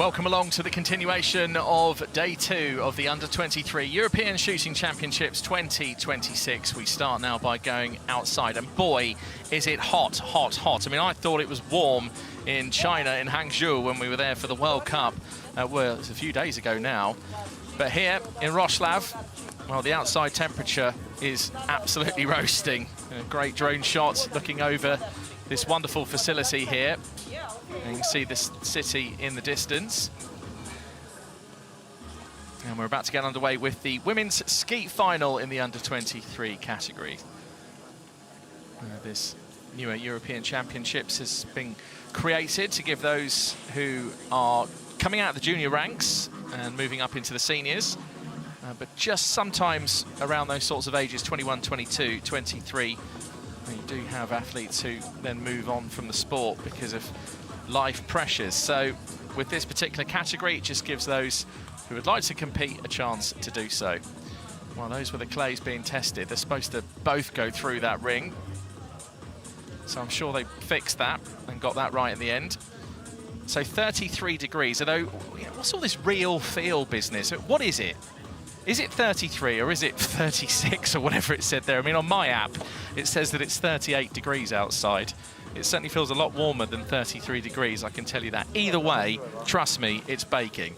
Welcome along to the continuation of day 2 of the Under-23 European Shooting Championships 2026. We start now by going outside, and boy, is it hot, hot, hot. I mean, I thought it was warm in China, in Hangzhou, when we were there for the World Cup. Well, it's a few days ago now. But here in Wroclaw, well, the outside temperature is absolutely roasting. A great drone shot looking over this wonderful facility here. And you can see this city in the distance. And we're about to get underway with the women's skeet final in the under-23 category. This newer European Championships has been created to give those who are coming out of the junior ranks and moving up into the seniors, but just sometimes around those sorts of ages, 21, 22, 23, you do have athletes who then move on from the sport because of life pressures. So with this particular category, it just gives those who would like to compete a chance to do so. Well, those were the clays being tested. They're supposed to both go through that ring. So I'm sure they fixed that and got that right in the end. So 33 degrees, although, you know, what's all this real feel business? What is it? Is it 33 or is it 36 or whatever it said there? I mean, on my app, it says that it's 38 degrees outside. It certainly feels a lot warmer than 33 degrees, I can tell you that. Either way, trust me, it's baking.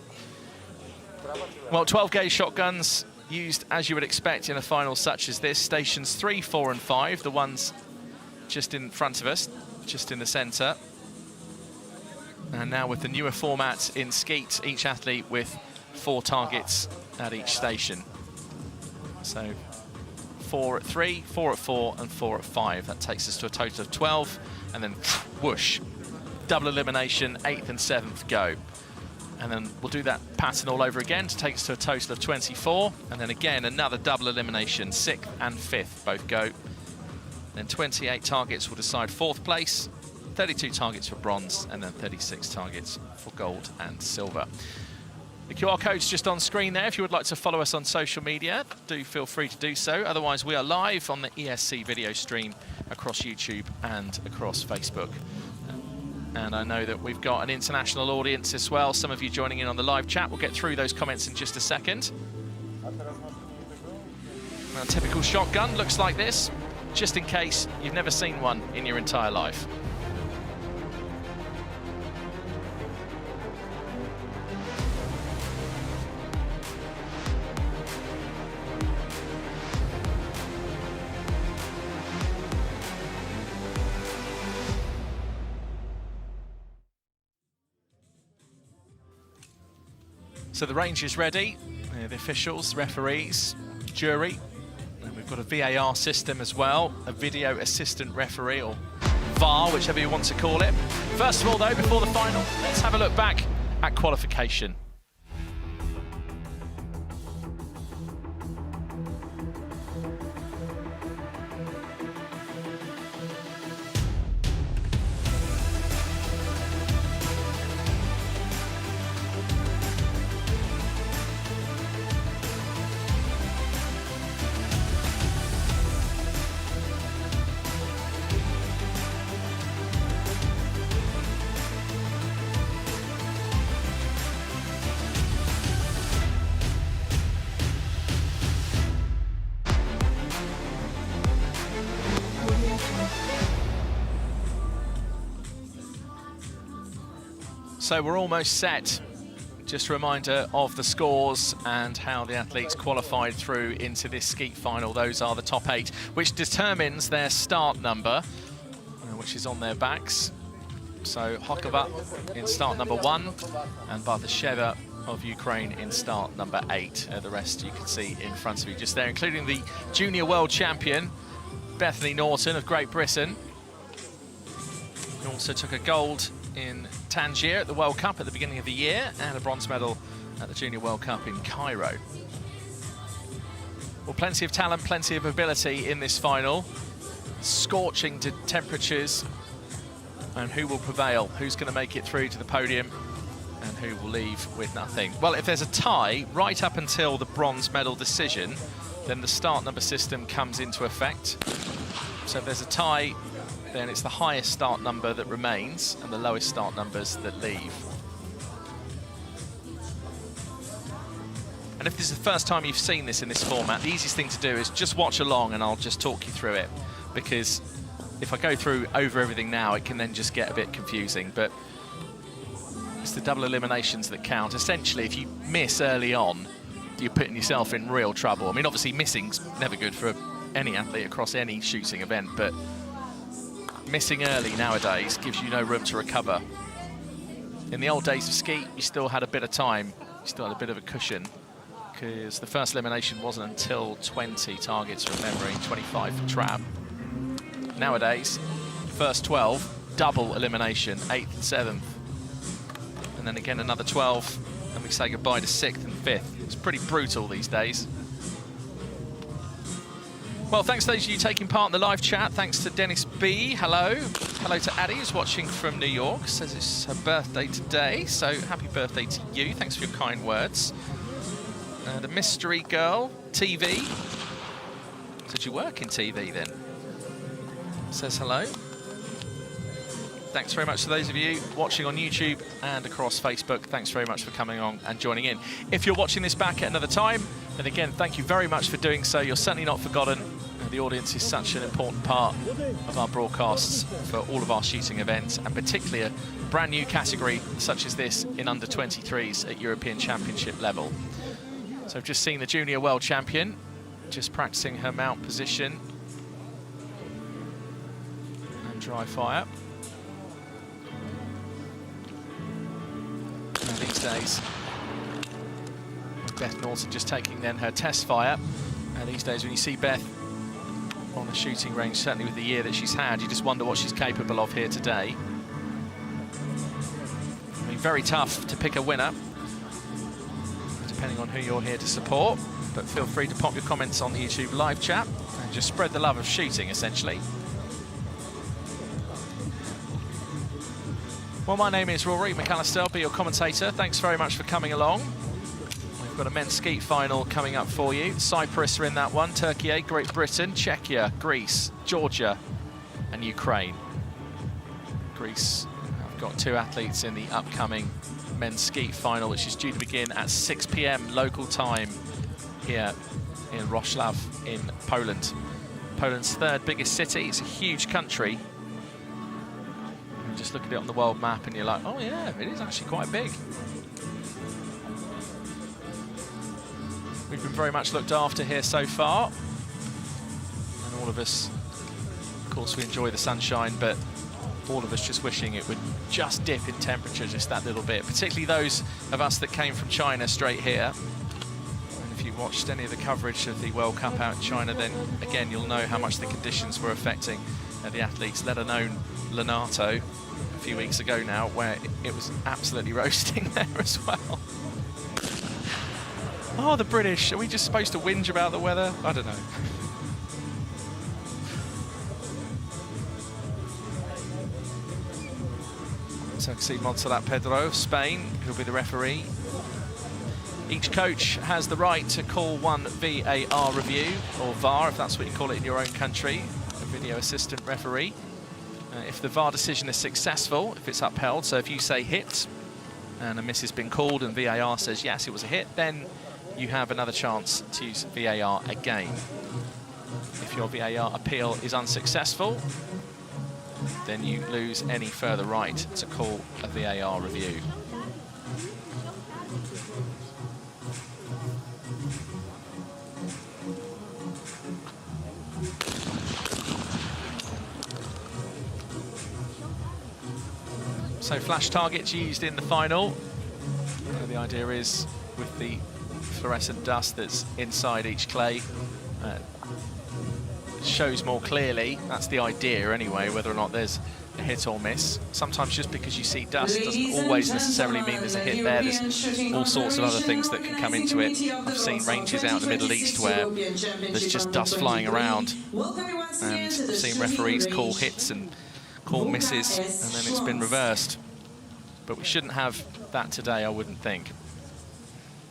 Well, 12-gauge shotguns used as you would expect in a final such as this. Stations 3, 4 and 5, the ones just in front of us, just in the centre. And now with the newer format in skeet, each athlete with 4 targets at each station. So 4 at 3, 4 at 4 and 4 at 5. That takes us to a total of 12, and then whoosh, double elimination, 8th and 7th go. And then we'll do that pattern all over again to take us to a total of 24, and then again another double elimination, 6th and 5th both go. Then 28 targets will decide 4th place, 32 targets for bronze, and then 36 targets for gold and silver. The QR code's just on screen there. If you would like to follow us on social media, do feel free to do so. Otherwise, we are live on the ESC video stream across YouTube and across Facebook. And I know that we've got an international audience as well. Some of you joining in on the live chat. We'll get through those comments in just a second. A typical shotgun looks like this, just in case you've never seen one in your entire life. So the range is ready, the officials, referees, jury, and we've got a VAR system as well, a video assistant referee, or VAR, whichever you want to call it. First of all though, before the final, let's have a look back at qualification. So we're almost set. Just a reminder of the scores and how the athletes qualified through into this skeet final. Those are the top 8, which determines their start number, which is on their backs. So Hokova in start number 1, and Bartasheva of Ukraine in start number 8. The rest you can see in front of you just there, including the junior world champion, Bethany Norton of Great Britain, who also took a gold in Tangier at the World Cup at the beginning of the year, and a bronze medal at the Junior World Cup in Cairo. Well, plenty of talent, plenty of ability in this final. Scorching temperatures, and who will prevail? Who's going to make it through to the podium, and who will leave with nothing? Well, if there's a tie right up until the bronze medal decision, then the start number system comes into effect. So if there's a tie, then it's the highest start number that remains and the lowest start numbers that leave. And if this is the first time you've seen this in this format, the easiest thing to do is just watch along and I'll just talk you through it. Because if I go through over everything now, it can then just get a bit confusing. But it's the double eliminations that count. Essentially, if you miss early on, you're putting yourself in real trouble. I mean, obviously, missing's never good for any athlete across any shooting event, but missing early nowadays gives you no room to recover. In the old days of Skeet, you still had a bit of time, you still had a bit of a cushion, because the first elimination wasn't until 20 targets from memory, 25 for trap. Nowadays, first 12, double elimination, 8th and 7th. And then again another 12, and we say goodbye to 6th and 5th. It's pretty brutal these days. Well, thanks to those of you taking part in the live chat. Thanks to Dennis B. Hello. Hello to Addie, who's watching from New York. Says it's her birthday today, so happy birthday to you. Thanks for your kind words. The mystery girl, TV. Did you work in TV then? Says hello. Thanks very much to those of you watching on YouTube and across Facebook. Thanks very much for coming on and joining in. If you're watching this back at another time, then again, thank you very much for doing so. You're certainly not forgotten. The audience is such an important part of our broadcasts for all of our shooting events, and particularly a brand new category such as this in under 23s at European Championship level. So I've just seen the junior world champion just practicing her mount position and dry fire. Now these days, Beth Norton just taking then her test fire. And these days when you see Beth on the shooting range, certainly with the year that she's had, you just wonder what she's capable of here today. I mean, very tough to pick a winner, depending on who you're here to support. But feel free to pop your comments on the YouTube live chat and just spread the love of shooting, essentially. Well, my name is Rory McAllister. I'll be your commentator. Thanks very much for coming along. We've got a men's skeet final coming up for you. Cyprus are in that one, Turkey, Great Britain, Czechia, Greece, Georgia, and Ukraine. Greece have got 2 athletes in the upcoming men's skeet final, which is due to begin at 6 p.m. local time here in Wroclaw in Poland. Poland's 3rd biggest city. It's a huge country. You just look at it on the world map and you're like, oh yeah, it is actually quite big. We've been very much looked after here so far, and all of us, of course, we enjoy the sunshine, but all of us just wishing it would just dip in temperature just that little bit, particularly those of us that came from China straight here. And if you watched any of the coverage of the World Cup out in China, then again you'll know how much the conditions were affecting the athletes, let alone Lenato a few weeks ago now, where it was absolutely roasting there as well. Oh, the British, are we just supposed to whinge about the weather? I don't know. So I can see Montserrat Pedro of Spain, who'll be the referee. Each coach has the right to call one VAR review, or VAR, if that's what you call it in your own country, a video assistant referee. If the VAR decision is successful, if it's upheld, so if you say hit, and a miss has been called and VAR says yes, it was a hit, then you have another chance to use VAR again. If your VAR appeal is unsuccessful, then you lose any further right to call a VAR review. So flash targets used in the final. The idea is with the fluorescent dust that's inside each clay, shows more clearly. That's the idea anyway, whether or not there's a hit or miss. Sometimes just because you see dust doesn't always necessarily mean there's a hit there. There's all sorts of other things that can come into it. I've seen ranges out in the Middle East where there's just dust flying around, and I've seen referees call hits and call misses, and then it's been reversed. But we shouldn't have that today, I wouldn't think.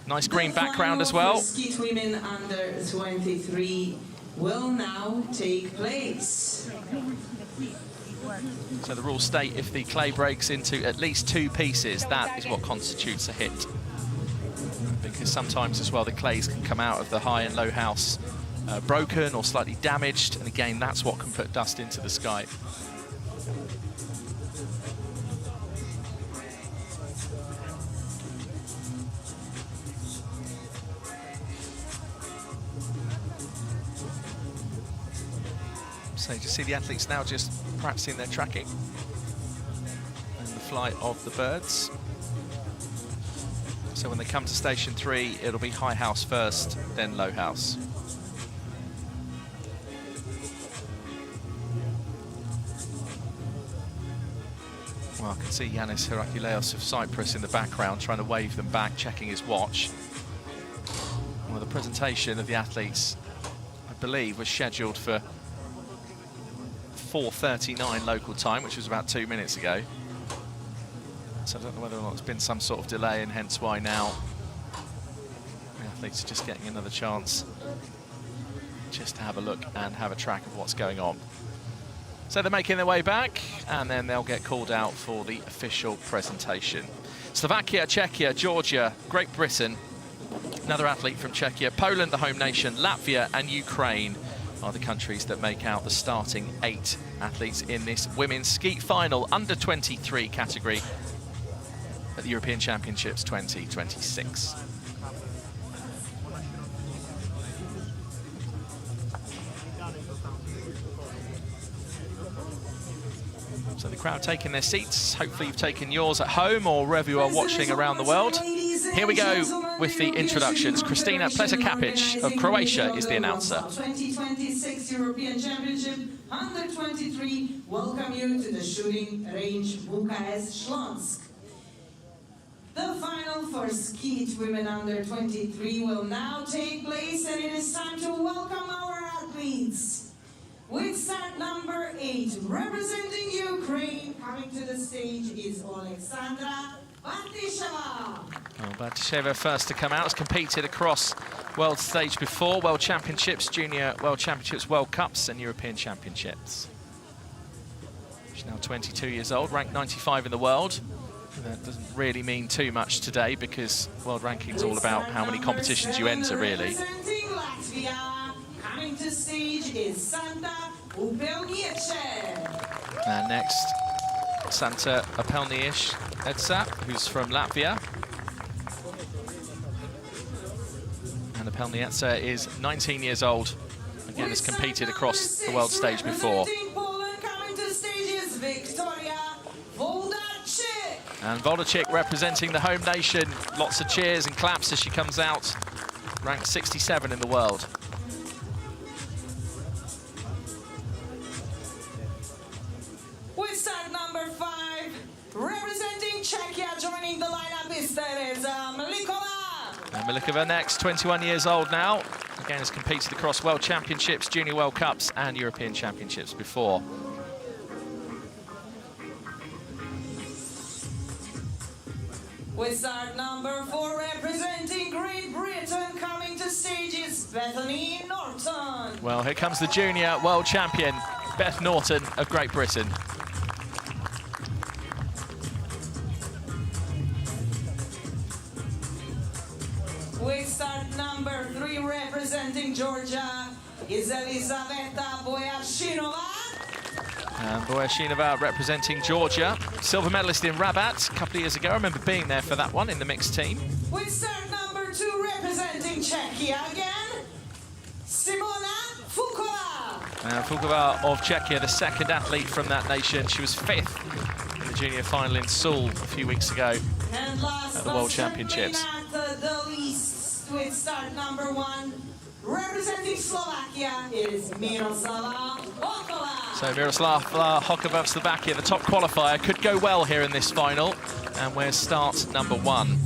Nice green background as well. Skeet women under 23 will now take place. So the rules state if the clay breaks into at least 2 pieces, that is what constitutes a hit. Because sometimes as well the clays can come out of the high and low house broken or slightly damaged, and again that's what can put dust into the sky. So you see the athletes now just practicing their tracking and the flight of the birds. So when they come to station 3, it'll be high house first, then low house. Well, I can see Yanis Herakuleos of Cyprus in the background trying to wave them back, checking his watch. Well, the presentation of the athletes, I believe, was scheduled for 4:39 local time, which was about 2 minutes ago. So I don't know whether or not there's been some sort of delay, and hence why now the athletes are just getting another chance just to have a look and have a track of what's going on. So they're making their way back, and then they'll get called out for the official presentation. Slovakia, Czechia, Georgia, Great Britain, another athlete from Czechia, Poland, the home nation, Latvia and Ukraine are the countries that make out the starting 8 athletes in this women's skeet final under 23 category at the European Championships 2026. So the crowd taking their seats. Hopefully you've taken yours at home or wherever you are watching around the world. Here we go with the introductions. Kristina Plesacapic of Croatia is the announcer. 2026 European Championship under 23. Welcome you to the shooting range Bucharest Śląsk. The final for Skeet women under 23 will now take place, and it is time to welcome our athletes. With start number 8, representing Ukraine, coming to the stage is Alexandra Bartisheva. Bartisheva first to come out, has competed across world stage before, World Championships, Junior World Championships, World Cups and European Championships. She's now 22 years old, ranked 95 in the world. That doesn't really mean too much today because world ranking's all about how many competitions you enter, really. Representing Latvia, coming to stage is Santa Upelniece. And next, Santa Upelniece, who's from Latvia. And Upelniece is 19 years old. Again, has competed across the world stage before. Poland, coming to stage is Victoria Voldarczyk. And Voldarczyk representing the home nation. Lots of cheers and claps as she comes out. Ranked 67 in the world. With start number 5, representing Czechia, joining the lineup is Tereza Milikova. And Milikova next, 21 years old now. Again, has competed across World Championships, Junior World Cups and European Championships before. With start number 4, representing Great Britain, coming to stage is Bethany Norton. Well, here comes the Junior World Champion, Beth Norton of Great Britain. With start number 3, representing Georgia is Elizaveta Boyashinova. And Boyashinova representing Georgia, silver medalist in Rabat a couple of years ago. I remember being there for that one in the mixed team. With start number 2, representing Czechia again, Simona Fukova. And Fukova of Czechia, the second athlete from that nation. She was 5th in the junior final in Seoul a few weeks ago And last at the World Championships. but the least, with start number 1, representing Slovakia, is Miroslava Okova. So Miroslava Hokova of Slovakia, the top qualifier, could go well here in this final. And we're start number 1.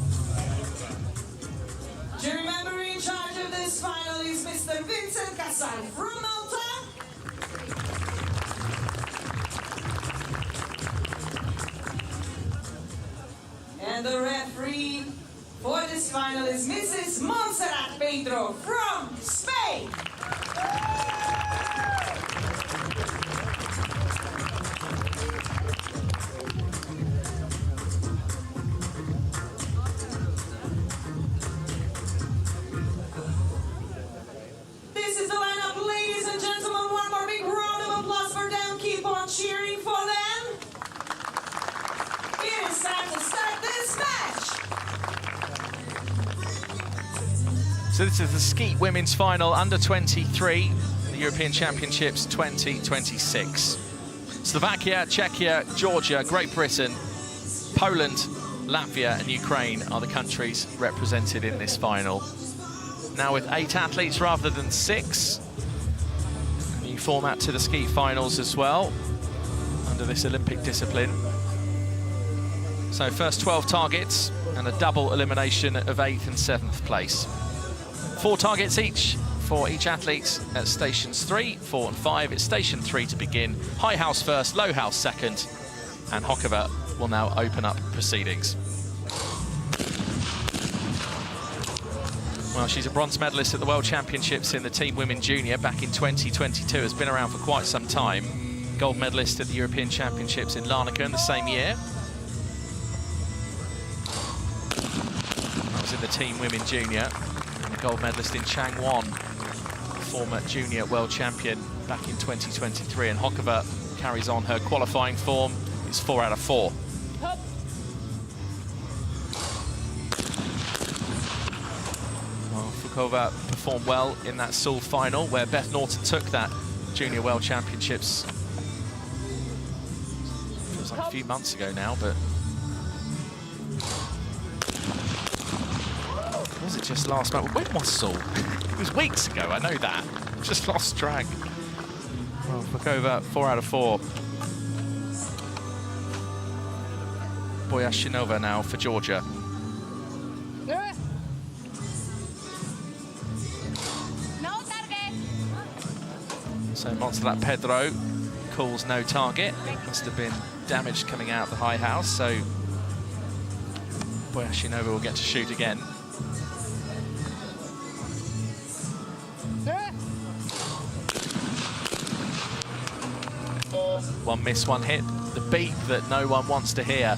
Jury member in charge of this final is Mr. Vincent Kassan from Malta. And the referee for this final is Mrs. Montserrat Pedro from Spain. So this is the Skeet Women's Final, under 23, the European Championships 2026. Slovakia, Czechia, Georgia, Great Britain, Poland, Latvia and Ukraine are the countries represented in this final. Now with 8 athletes rather than 6. A new format to the Skeet finals as well, under this Olympic discipline. So first 12 targets and a double elimination of 8th and 7th place. 4 targets each for each athlete at stations 3, 4 and 5. It's station 3 to begin. High house first, low house second. And Hokova will now open up proceedings. Well, she's a bronze medalist at the World Championships in the Team Women Junior back in 2022. Has been around for quite some time. Gold medalist at the European Championships in Larnaca the same year. That was in the Team Women Junior. Gold medalist in Changwon, former junior world champion back in 2023, and Hokova carries on her qualifying form. It's 4 out of 4. Well, Hokova performed well in that Seoul final, where Beth Norton took that junior world championships. Feels like a few months ago now, but was it just last month? When was Seoul? It was weeks ago, I know that. Just lost track. Well, Hokova, 4 out of 4. Boyashinova now for Georgia. No target. So Montserrat Pedro calls no target. Must have been damage coming out of the high house, so Boyashinova will get to shoot again. One miss, one hit. The beep that no one wants to hear.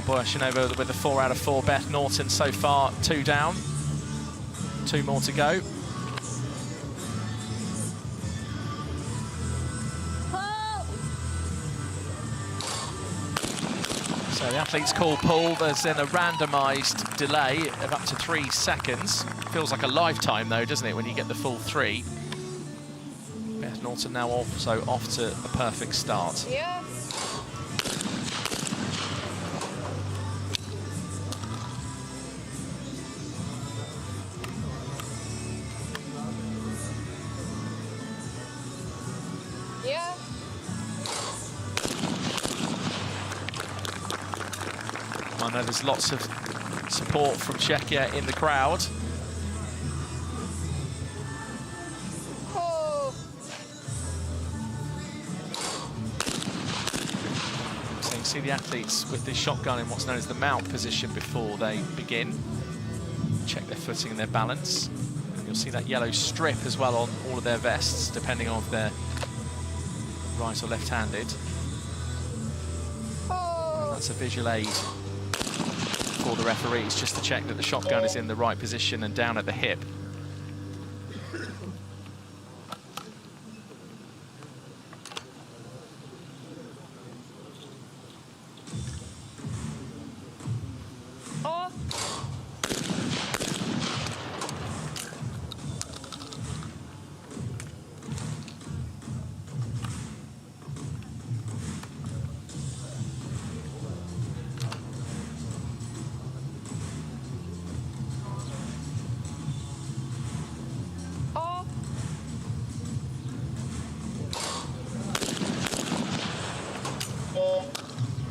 Boyashinova with a 4 out of 4. Beth Norton so far 2 down. 2 more to go. So the athletes call pull. There's then a randomised delay of up to 3 seconds. Feels like a lifetime though, doesn't it, when you get the full 3. Beth Norton now also off to a perfect start. Yeah. I know there's lots of support from Czechia in the crowd. Oh. So you can see the athletes with this shotgun in what's known as the mount position before they begin. Check their footing and their balance. And you'll see that yellow strip as well on all of their vests, depending on if they're right or left-handed. Oh. And that's a visual aid for the referees, just to check that the shotgun is in the right position and down at the hip. Oh.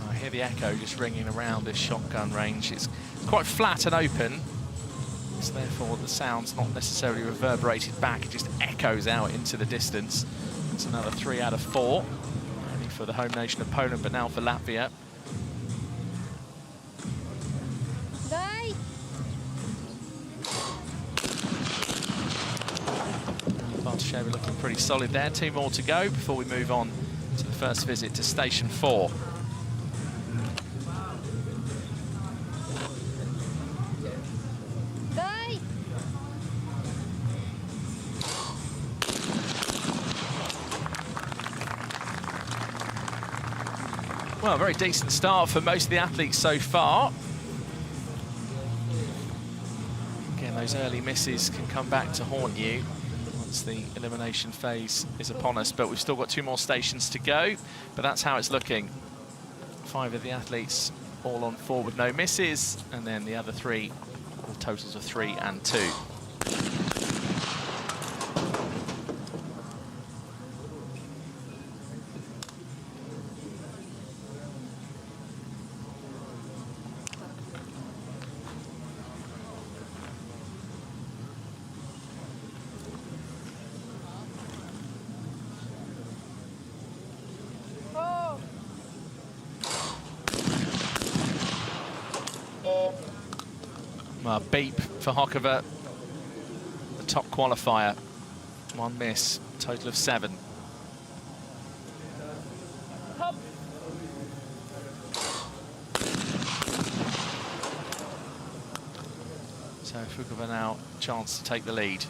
I hear the echo just ringing around this shotgun range. It's quite flat and open, so therefore the sound's not necessarily reverberated back, it just echoes out into the distance. It's another 3 out of 4, only for the home nation of Poland, but now for Latvia. Sheva looking pretty solid there. 2 more to go before we move on to the first visit to station 4. Well, a very decent start for most of the athletes so far. Again, those early misses can come back to haunt you once the elimination phase is upon us, but we've still got 2 more stations to go, but that's how it's looking. 5 of the athletes all on 4 with no misses, and then the other 3 with totals of 3 and 2. Well, beep for Hokova, the top qualifier. 1 miss, total of 7. Hop. So Hokova now chance to take the lead.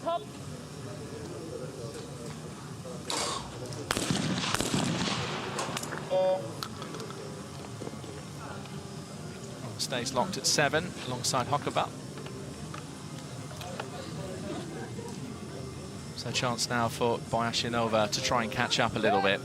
Hop. Stays locked at 7 alongside Hokova. So chance now for Boyashinova to try and catch up a little bit.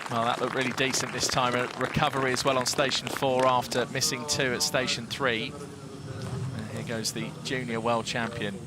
Well, that looked really decent this time. A recovery as well on station 4 after missing 2 at station 3. And here goes the junior world champion.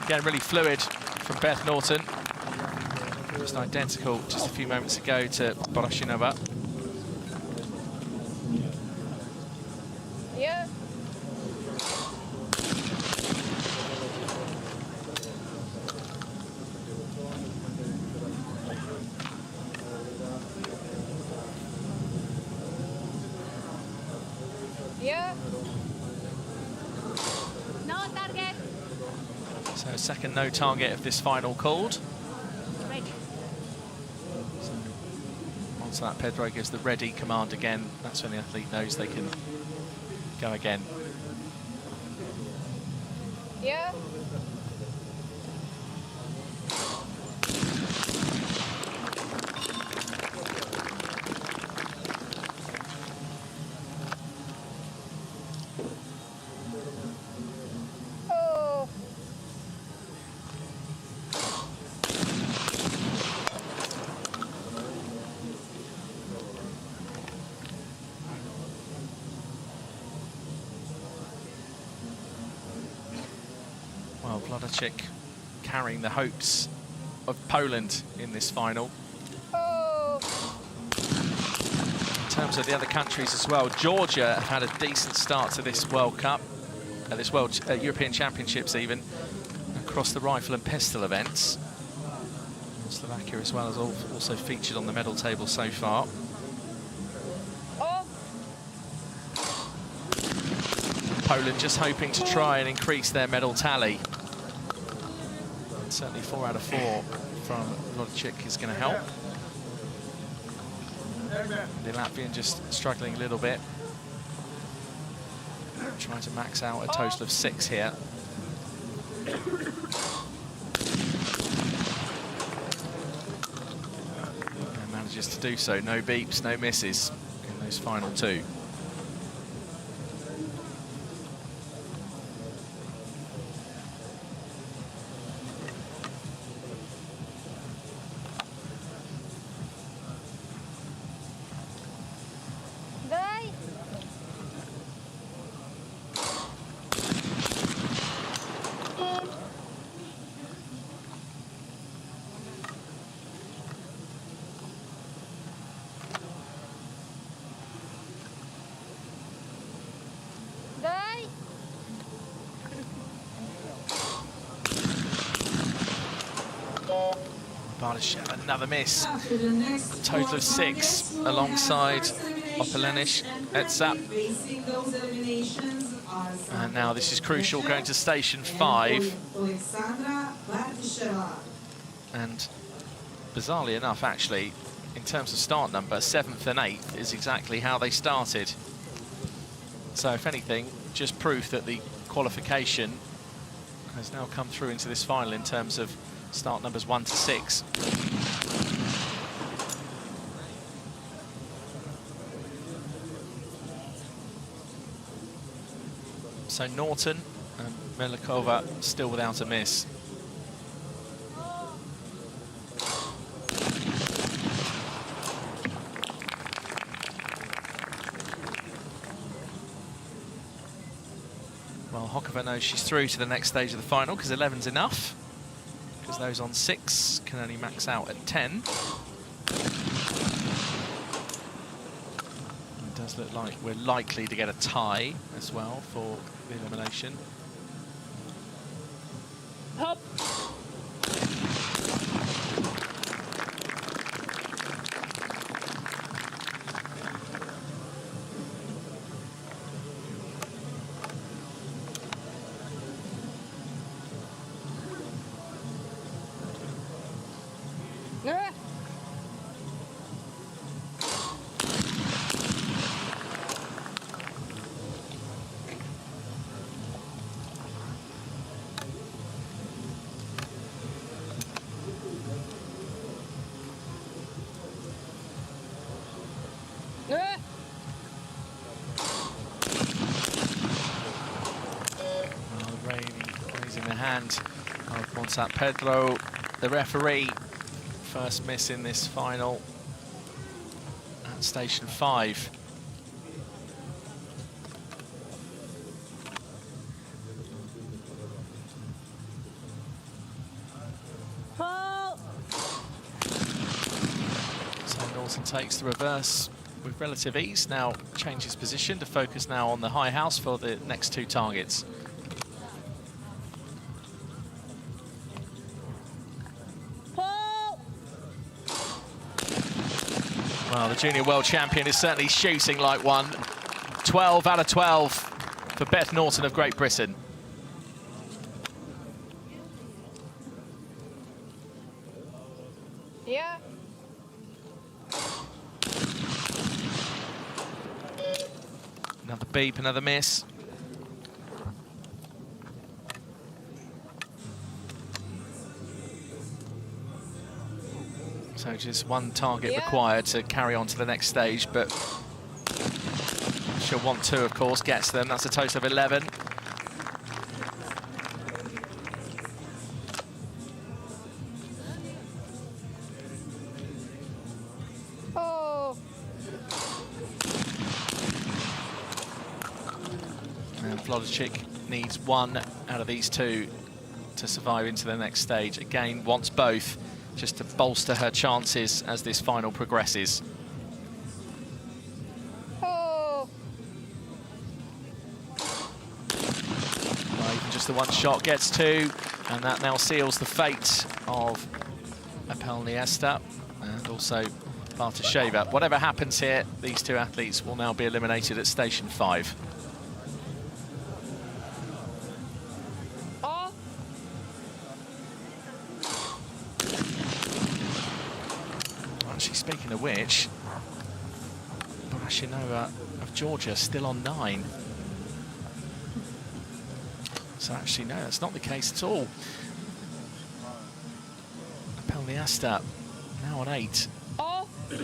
Again, really fluid from Beth Norton. Just identical just a few moments ago to Boyashinova. Yeah. Yeah. No target. So second no target of this final called. Right. So once that Pedro gives the ready command again, that's when the athlete knows they can go again. Yeah. Oh. Well, Wlodacik carrying the hopes of Poland in this final. Oh. In terms of the other countries as well, Georgia have had a decent start to this World Cup, this European Championships even, across the rifle and pistol events. Slovakia as well has also featured on the medal table so far. Oh. Poland just hoping to try and increase their medal tally. Certainly 4 out of 4 from Wlodacik is going to help. The Latvian just struggling a little bit. Trying to max out a total of 6 here. manages to do so. No beeps, no misses in those final two. Die. Die. Bardashev, another miss. After the next Total four of 6 targets, we'll alongside have first Opelenish, elimination, and Etsap. facing those eliminations are And now this is crucial, going to station and 5. Alexandra Bartisheva. And bizarrely enough, actually, in terms of start number, 7th and 8th is exactly how they started. So if anything, just proof that the qualification has now come through into this final in terms of start numbers 1 to 6. So Norton and Melikova still without a miss. Well, Hokova knows she's through to the next stage of the final because 11's enough, because those on 6 can only max out at 10. It does look like we're likely to get a tie as well for the elimination. Hop. Ah. Ah. Raising the hand of Monsat Pedro, the referee. First miss in this final at station 5. Halt. So Norton takes the reverse with relative ease. Now changes position to focus now on the high house for the next 2 targets. Halt. Well, the junior world champion is certainly shooting like one. 12 out of 12 for Beth Norton of Great Britain. Yeah. Another beep, another miss. So just one target required to carry on to the next stage, but she'll want 2, of course, gets them. That's a total of 11. Oh. And Vlodicic needs 1 out of these 2 to survive into the next stage. Again, wants both, just to bolster her chances as this final progresses. Oh. Well, even just the 1 shot gets 2, and that now seals the fate of Apelniesta and also Bartasheva. Whatever happens here, these 2 athletes will now be eliminated at station 5. Oh. Actually, speaking of which, Barashinova of Georgia still on 9. So actually, no, that's not the case at all. Apelniesta now on 8. Oh. And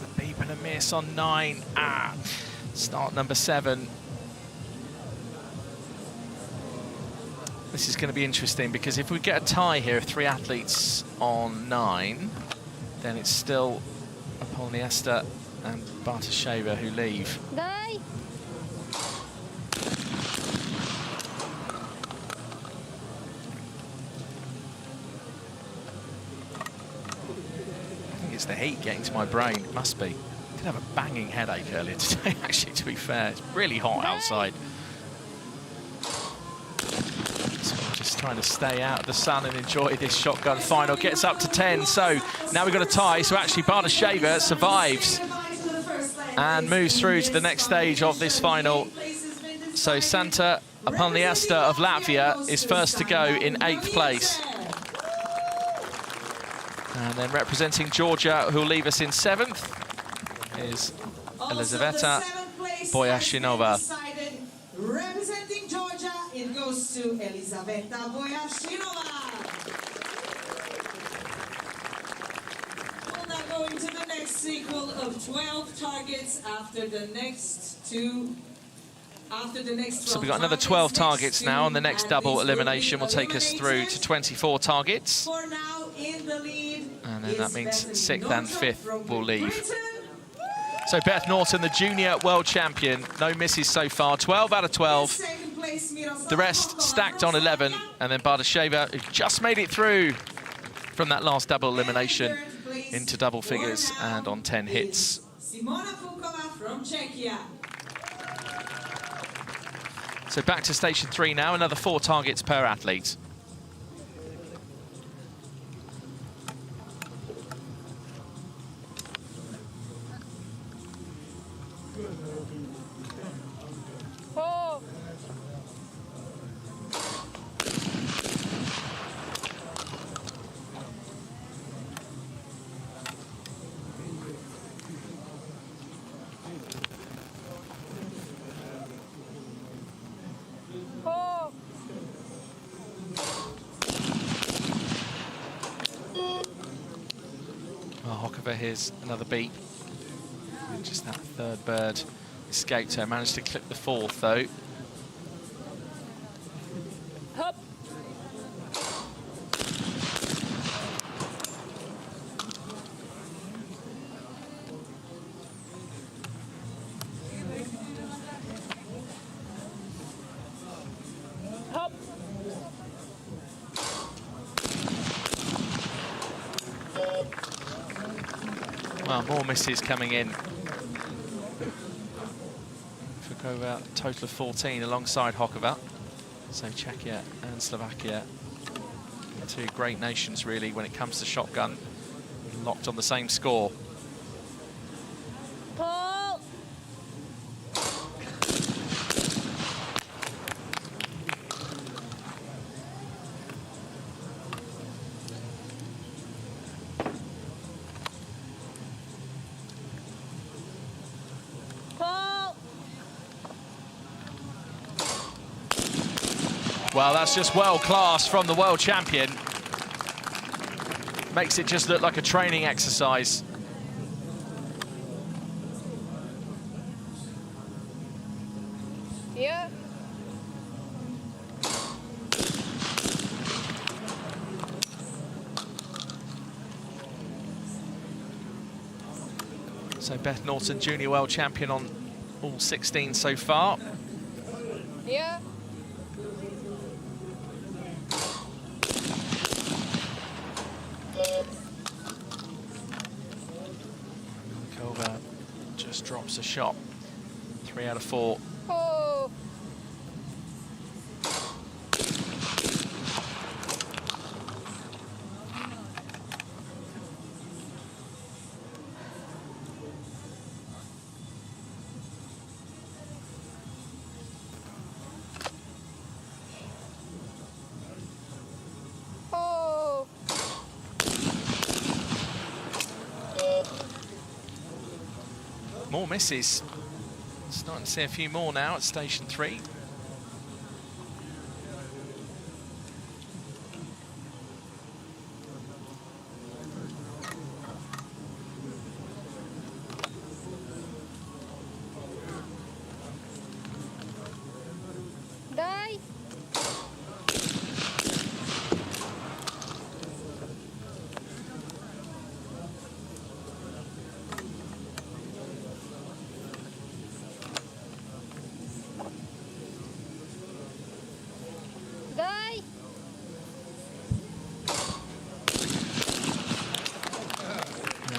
a beep and a miss on 9. Start number 7. This is going to be interesting because if we get a tie here of 3 athletes on 9, then it's still Apolloniesta and Bartosheva who leave. Die. I think it's the heat getting to my brain. It must be. I did have a banging headache earlier today, actually, to be fair. It's really hot outside. Just trying to stay out of the sun and enjoy this shotgun final. Gets up to 10, so now we've got a tie. So actually Bartosheva survives and moves through to the next stage of this final. So Santa Apolloniesta of Latvia is first to go in 8th place. And then representing Georgia, who will leave us in 7th, is Elizaveta Boyashinova. Representing Georgia, it goes to Elizaveta Boyashinova. We'll now go into the next sequel of 12 targets after the next 2. So we've got another 12 targets now, and the next double elimination will take us through to 24 targets. For now, in the lead, and then that means 6th and 5th will leave. So Beth Norton, the junior world champion, no misses so far, 12 out of 12. The rest stacked on 11, and then Bartosheva, who just made it through from that last double elimination into double figures and on 10 hits. From Czechia. So back to station 3 now, another 4 targets per athlete. Oh. Oh. Well, Hokova, here's another beat. And just that 3rd bird escaped her. Managed to clip the 4th, though. Hop. Hop. Well, more misses coming in. Fukova, total of 14 alongside Hokova. So Czechia and Slovakia, 2 great nations really when it comes to shotgun, locked on the same score. Pull. Pull. Well, that's just world class from the world champion. Makes it just look like a training exercise. Yeah. So Beth Norton, junior world champion on all 16 so far. Yeah. Kova just drops a shot. 3 out of 4. Oh. Oh. More misses. Starting to see a few more now at station 3.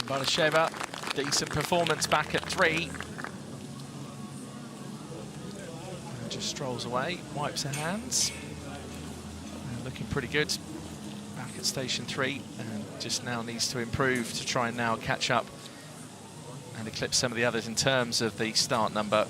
Bartosheva, decent performance back at 3. And just strolls away, wipes her hands. And looking pretty good back at station 3, and just now needs to improve to try and now catch up and eclipse some of the others in terms of the start number.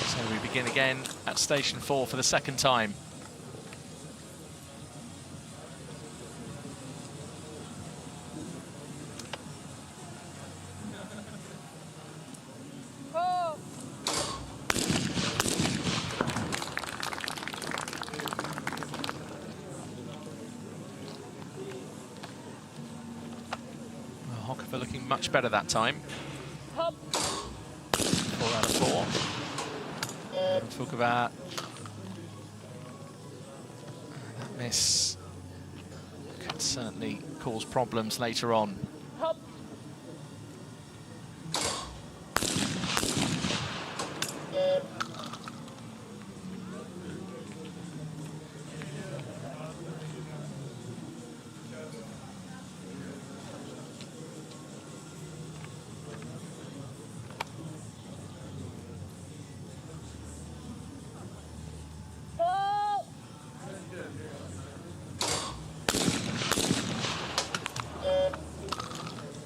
So we begin again at station 4 for the second time. Looking much better that time. 4 out of 4. And talk about that miss could certainly cause problems later on.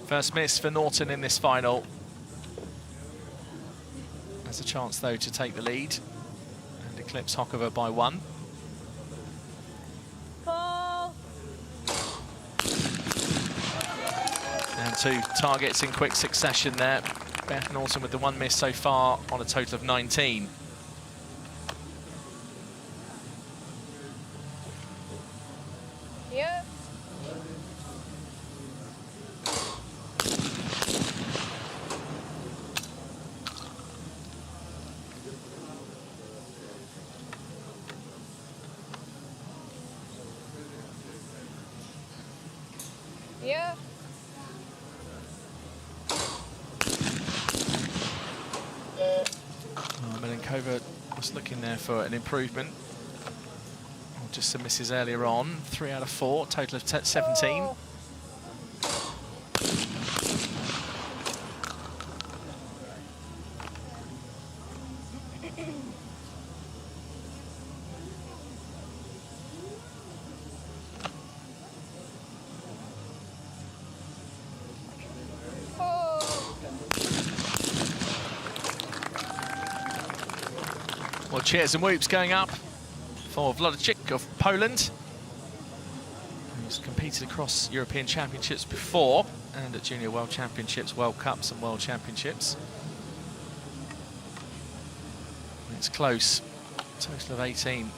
First miss for Norton in this final. Has a chance, though, to take the lead and eclipse Hokova by 1. And 2 targets in quick succession there. Beth Norton with the 1 miss so far on a total of 19. Yeah. Yeah. Milenkova was looking there for an improvement. Just some misses earlier on. 3 out of 4, total of 17. Oh. Well, cheers and whoops going up for Wlodczyk of Poland, who's competed across European Championships before and at Junior World Championships, World Cups and World Championships. It's close, total of 18.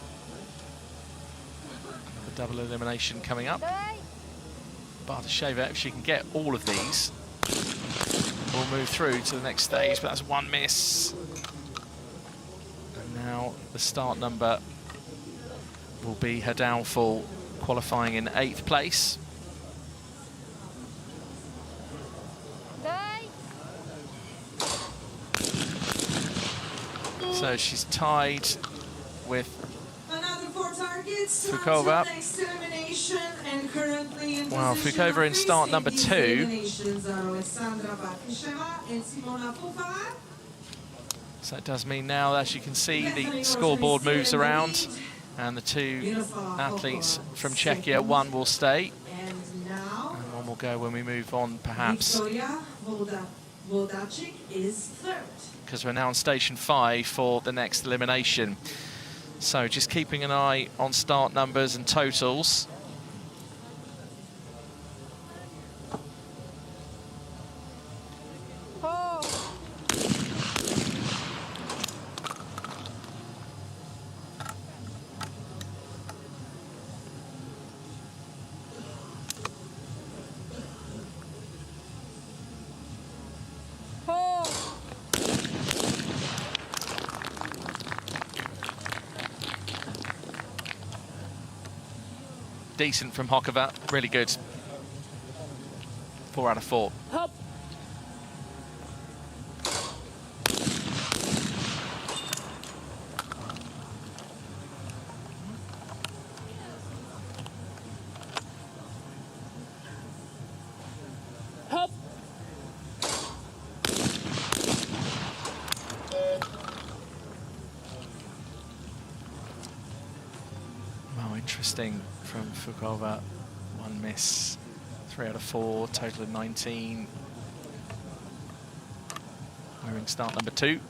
The double elimination coming up. Bartosheva, if she can get all of these, will move through to the next stage, but that's 1 miss. Now the start number will be her downfall, qualifying in 8th place. So she's tied with Fukova. Well, Fukova in start number 2. So it does mean now, as you can see, the scoreboard moves around and the 2 athletes from Czechia, 1 will stay and 1 will go when we move on, perhaps. Because we're now on station 5 for the next elimination. So just keeping an eye on start numbers and totals. Decent from Hokova, really good. 4 out of 4. Interesting from Fukova. 1 miss, 3 out of 4, total of 19. Wearing start number 2.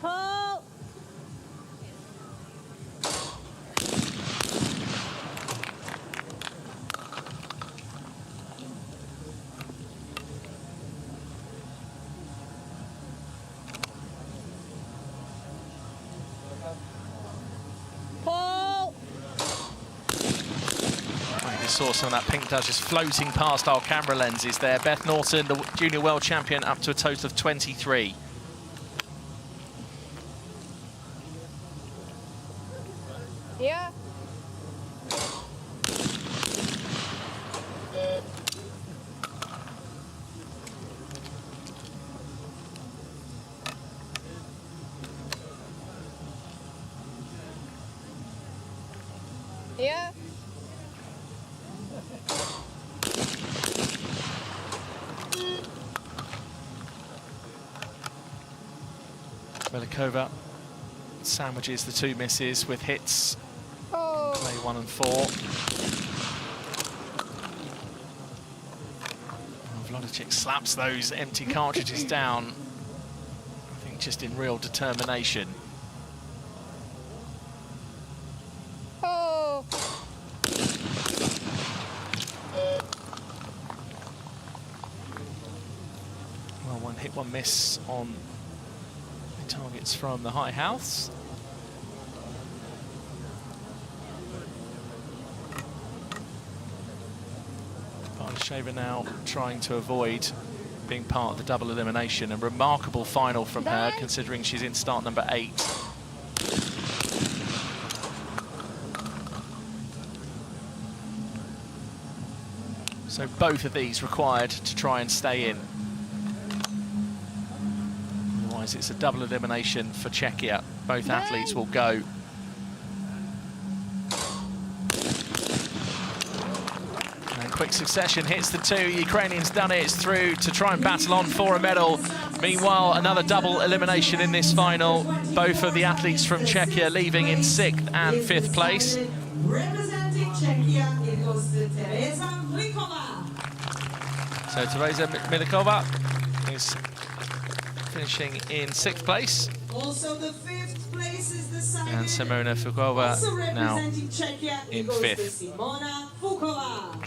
Pull. Pull. You saw some of that pink dust just floating past our camera lenses there. Beth Norton, the junior world champion, up to a total of 23. Yeah. Yeah. Velikova sandwiches the 2 misses with hits. Oh. Play 1 and 4. Vladicic slaps those empty cartridges down, I think just in real determination. Oh. Well, 1 hit, 1 miss on the targets from the high house. Shaver now trying to avoid being part of the double elimination. A remarkable final from her, considering she's in start number 8. So both of these required to try and stay in. Otherwise it's a double elimination for Czechia. Both athletes will go. Quick succession hits the 2. Ukrainians done it. It's through to try and battle on for a medal. Meanwhile, another double elimination in this final. Both of the athletes from Czechia leaving in 6th and 5th place. Representing Czechia, it goes to Tereza Milikova. So Tereza Milikova is finishing in 6th place. Also the 5th place is decided. And Simona Fukova also now representing Czechia, in it goes 5th. to Simona Fukova.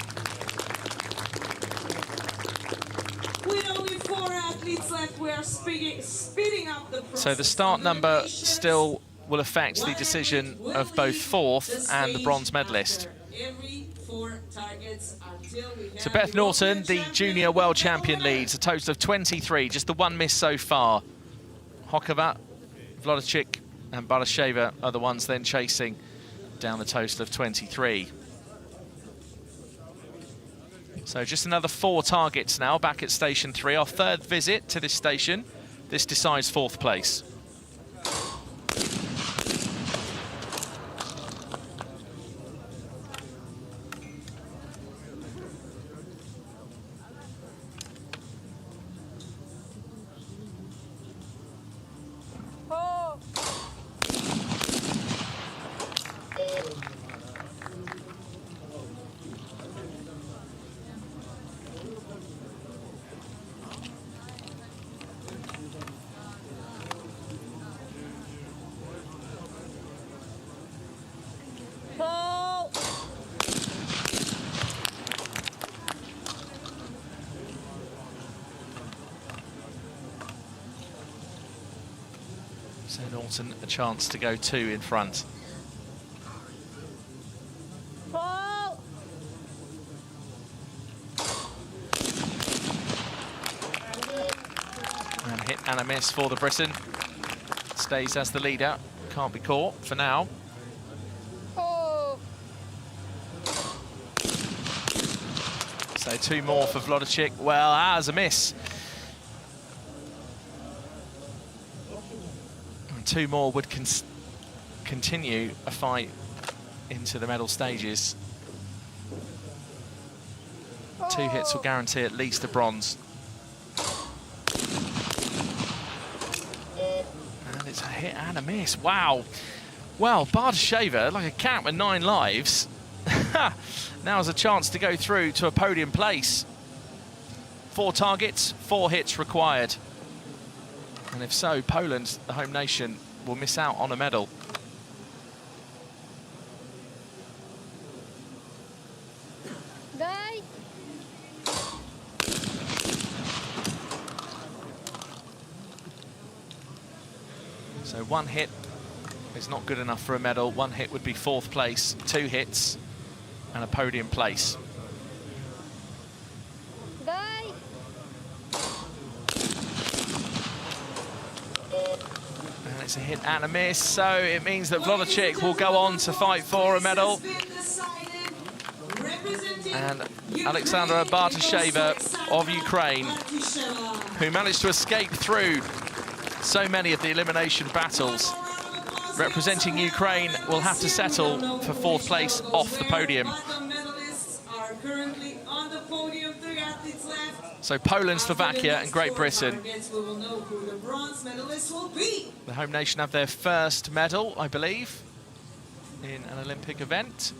With only 4 athletes left, we are speeding up the process. So the start number still will affect the decision of both 4th and the bronze medalist. So Beth Norton, the junior world champion, leads a total of 23, just the 1 miss so far. Hokova, Vladicic and Barasheva are the ones then chasing down the total of 23. So just another 4 targets now back at station 3. Our 3rd visit to this station. This decides 4th place. Oh. Pull. So Norton a chance to go 2 in front. Pull. And hit and a miss for the Briton. Stays as the leader. Can't be caught for now. Oh. So 2 more for Vladicic. Well, as a miss. And 2 more would continue a fight into the medal stages. 2 hits will guarantee at least a bronze. And It's a hit and a miss. Wow. Well, Bartosheva, like a cat with 9 lives, now has a chance to go through to a podium place. 4 targets, 4 hits required. And if so, Poland, the home nation, will miss out on a medal. Die. So 1 hit is not good enough for a medal. 1 hit would be 4th place, 2 hits and a podium place. Die. And it's a hit and a miss, so it means that Wlodczyk will go on to fight for a medal. And Alexandra Bartosheva of Ukraine, who managed to escape through so many of the elimination battles, representing Ukraine, will have to settle for 4th place off the podium. So Poland, Slovakia and Great Britain. The home nation have their first medal, I believe, in an Olympic event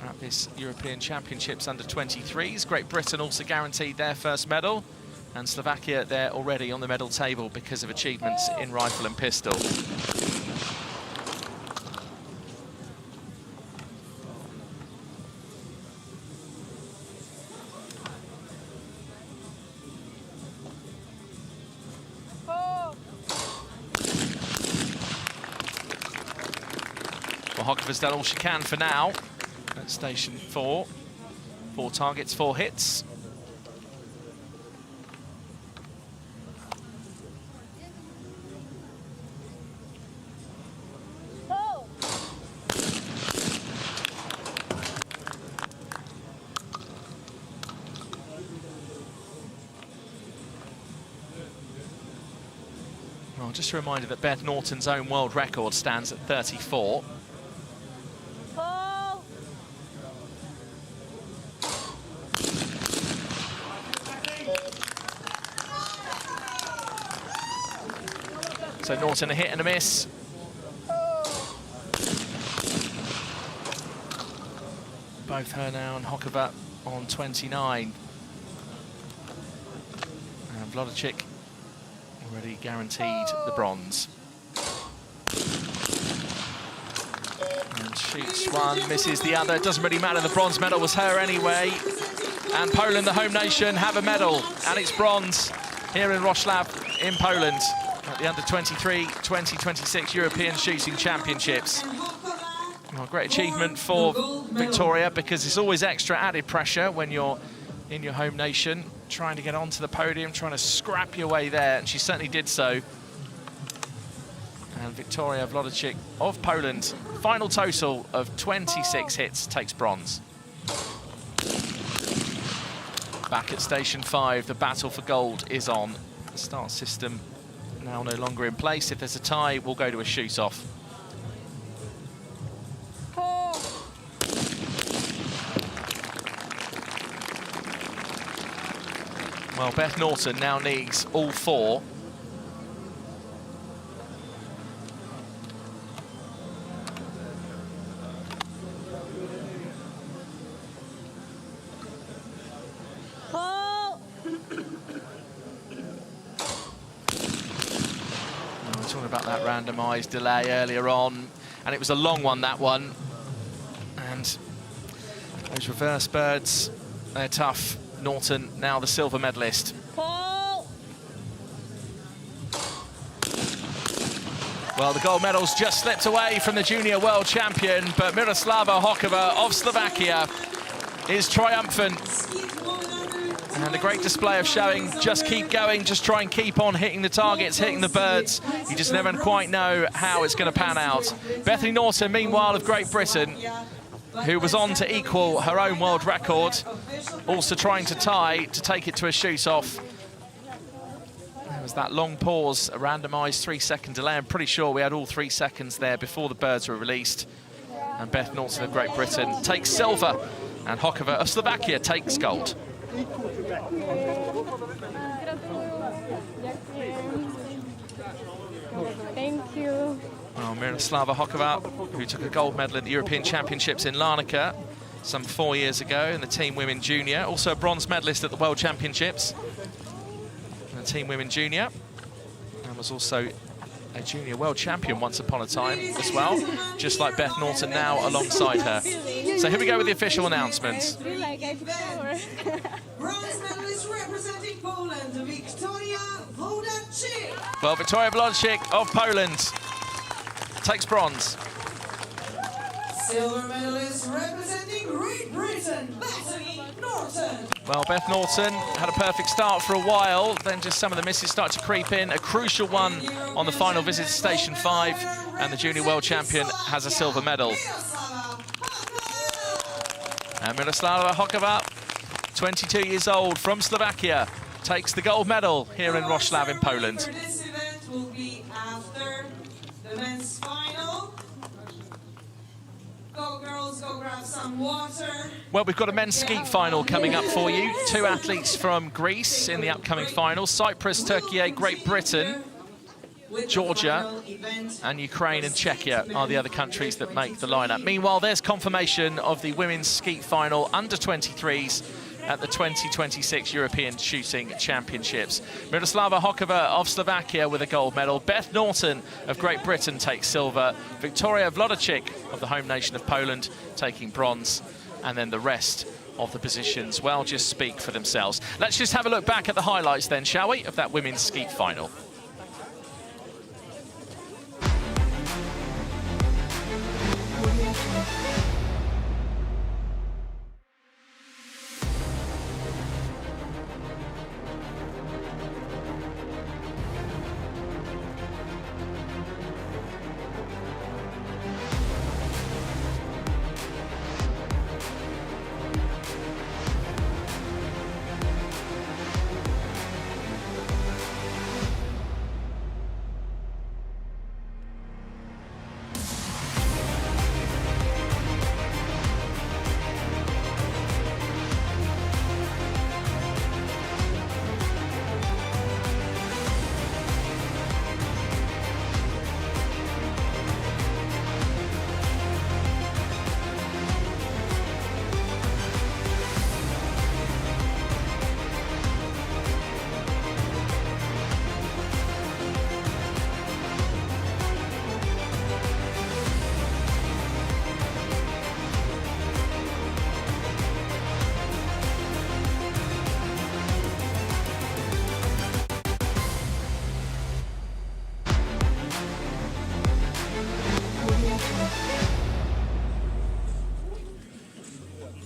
at this European Championships under-23s. Great Britain also guaranteed their first medal, and Slovakia, they're already on the medal table because of achievements in rifle and pistol. Well, Hokova's done all she can for now at station 4. 4 targets, 4 hits. Well, just a reminder that Beth Norton's own world record stands at 34. So Norton a hit and a miss. Both her now and Hokova on 29. And Wlodczyk already guaranteed the bronze. And shoots one, misses the other. It doesn't really matter, the bronze medal was her anyway. And Poland, the home nation, have a medal, and it's bronze here in Wroclaw in Poland at the under-23 2026 European Shooting Championships. Well, great achievement for Victoria, because it's always extra added pressure when you're in your home nation, trying to get onto the podium, trying to scrap your way there, and she certainly did so. And Victoria Wlodczyk of Poland, final total of 26 hits, takes bronze. Back at station 5, the battle for gold is on. The start system now no longer in place. If there's a tie, we'll go to a shoot-off. Well, Beth Norton now needs all 4. Talking about that randomised delay earlier on, and it was a long one, that one. And those reverse birds, they're tough. Norton, now the silver medalist. Well, the gold medal's just slipped away from the junior world champion, but Miroslava Hokova of Slovakia is triumphant. And a great display of showing, just keep going, just try and keep on hitting the targets, hitting the birds. You just never quite know how it's going to pan out. Bethany Norton, meanwhile, of Great Britain, who was on to equal her own world record, also trying to tie to take it to a shoot-off. There was that long pause, a randomised 3-second delay. I'm pretty sure we had all 3 seconds there before the birds were released. And Beth Norton of Great Britain takes silver, and Hokova of Slovakia takes gold. Thank you. Well, Miroslava Hokova, who took a gold medal at the European Championships in Larnaca some 4 years ago in the Team Women Junior. Also a bronze medalist at the World Championships in the Team Women Junior. And was also a junior world champion once upon a time as well, just like Beth Norton now alongside her. So here we go with the official announcements. I feel like I power. Bronze medalist representing Poland, Victoria Wodacik. Well, Victoria Wodacik of Poland takes bronze. Silver medalist representing Great Britain, Bethany Norton. Well, Beth Norton had a perfect start for a while, then just some of the misses start to creep in. A crucial one on the final visit to Station 5, and the junior world champion has a silver medal. And Miroslava Hokova, 22 years old, from Slovakia, takes the gold medal here in Wroclaw in Poland. This event will be after the men's final. Go girls, go grab some water. Well, we've got a men's skeet final coming up for you. 2 athletes from Greece in the upcoming final. Cyprus, Turkey, Great Britain, Georgia, and Ukraine and Czechia are the other countries that make the lineup. Meanwhile, there's confirmation of the women's skeet final under 23s at the 2026 European Shooting Championships. Miroslava Hokova of Slovakia with a gold medal. Beth Norton of Great Britain takes silver. Victoria Wodacik of the home nation of Poland taking bronze. And then the rest of the positions, well, just speak for themselves. Let's just have a look back at the highlights then, shall we, of that women's skeet final.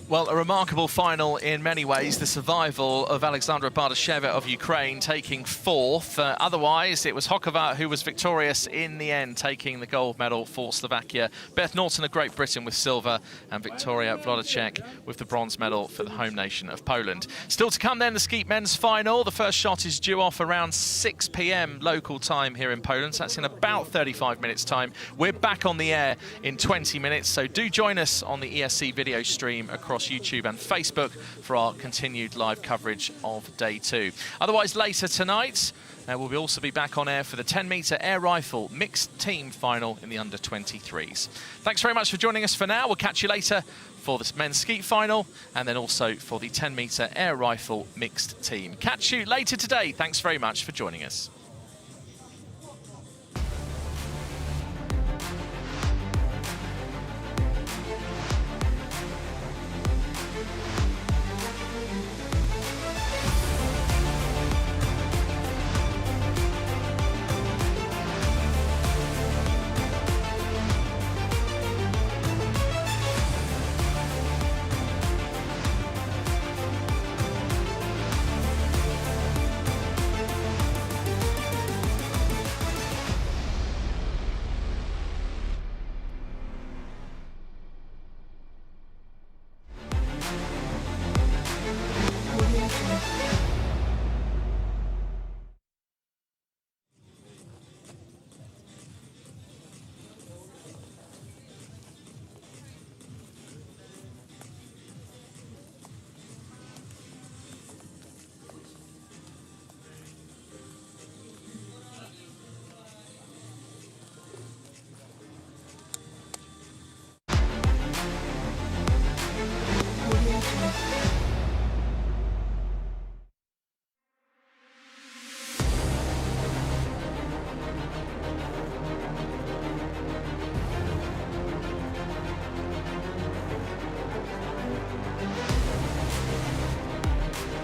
Well, a remarkable final in many ways, the survival of Alexandra Bardasheva of Ukraine taking 4th. Otherwise, it was Hokova who was victorious in the end, taking the gold medal for Slovakia. Beth Norton of Great Britain with silver, and Victoria Wodacik with the bronze medal for the home nation of Poland. Still to come then, the skeet men's final. The first shot is due off around 6 p.m. local time here in Poland, so that's in about 35 minutes time. We're back on the air in 20 minutes, so do join us on the ESC video stream across YouTube and Facebook for our continued live coverage of day 2. Otherwise, later tonight, we'll also be back on air for the 10-metre air rifle mixed team final in the under 23s. Thanks very much for joining us for now. We'll catch you later for the men's skeet final and then also for the 10-metre air rifle mixed team. Catch you later today. Thanks very much for joining us.